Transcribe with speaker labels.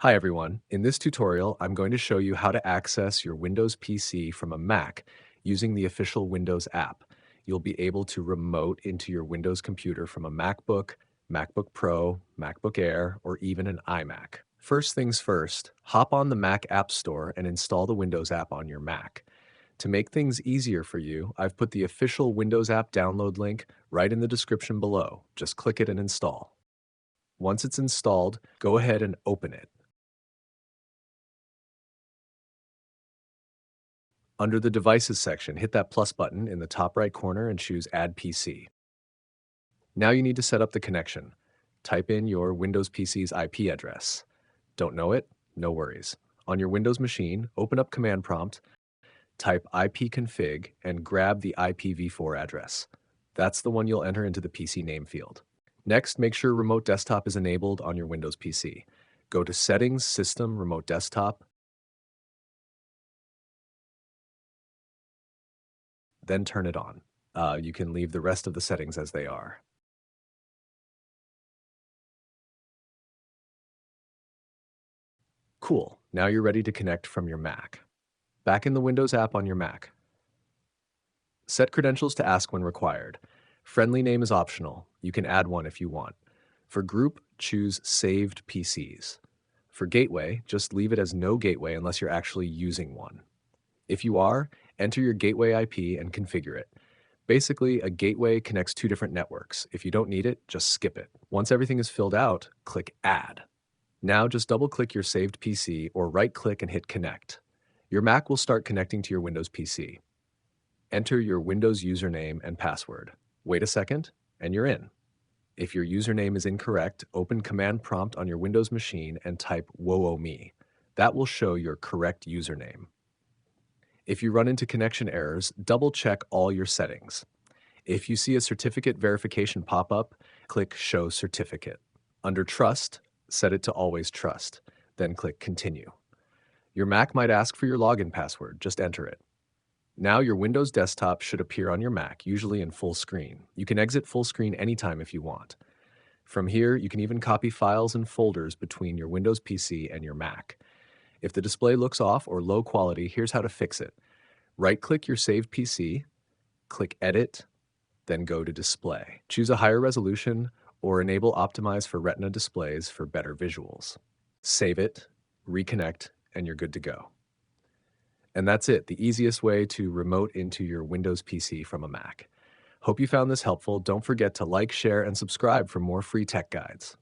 Speaker 1: Hi everyone. In this tutorial, I'm going to show you how to access your Windows PC from a Mac using the official Windows app. You'll be able to remote into your Windows computer from a MacBook, MacBook Pro, MacBook Air, or even an iMac. First things first, hop on the Mac App Store and install the Windows app on your Mac. To make things easier for you, I've put the official Windows app download link right in the description below. Just click it and install. Once it's installed, go ahead and open it. Under the Devices section, hit that plus button in the top right corner and choose Add PC. Now you need to set up the connection. Type in your Windows PC's IP address. Don't know it? No worries. On your Windows machine, open up Command Prompt, type ipconfig, and grab the IPv4 address. That's the one you'll enter into the PC name field. Next, make sure Remote Desktop is enabled on your Windows PC. Go to Settings, System, Remote Desktop, then turn it on. You can leave the rest of the settings as they are. Cool. Now you're ready to connect from your Mac. Back in the Windows app on your Mac. Set credentials to ask when required. Friendly name is optional. You can add one if you want. For group, choose Saved PCs. For gateway, just leave it as no gateway unless you're actually using one. If you are, enter your gateway IP and configure it. Basically, a gateway connects two different networks. If you don't need it, just skip it. Once everything is filled out, click Add. Now just double-click your saved PC or right-click and hit Connect. Your Mac will start connecting to your Windows PC. Enter your Windows username and password. Wait a second, and you're in. If your username is incorrect, open Command Prompt on your Windows machine and type "Whoa me." That will show your correct username. If you run into connection errors, double-check all your settings. If you see a certificate verification pop up, click Show Certificate. Under Trust, set it to Always Trust, then click Continue. Your Mac might ask for your login password, just enter it. Now your Windows desktop should appear on your Mac, usually in full screen. You can exit full screen anytime if you want. From here, you can even copy files and folders between your Windows PC and your Mac. If the display looks off or low quality, here's how to fix it. Right-click your saved PC, click Edit, then go to Display. Choose a higher resolution or enable Optimize for Retina displays for better visuals. Save it, reconnect, and you're good to go. And that's it, the easiest way to remote into your Windows PC from a Mac. Hope you found this helpful. Don't forget to like, share, and subscribe for more free tech guides.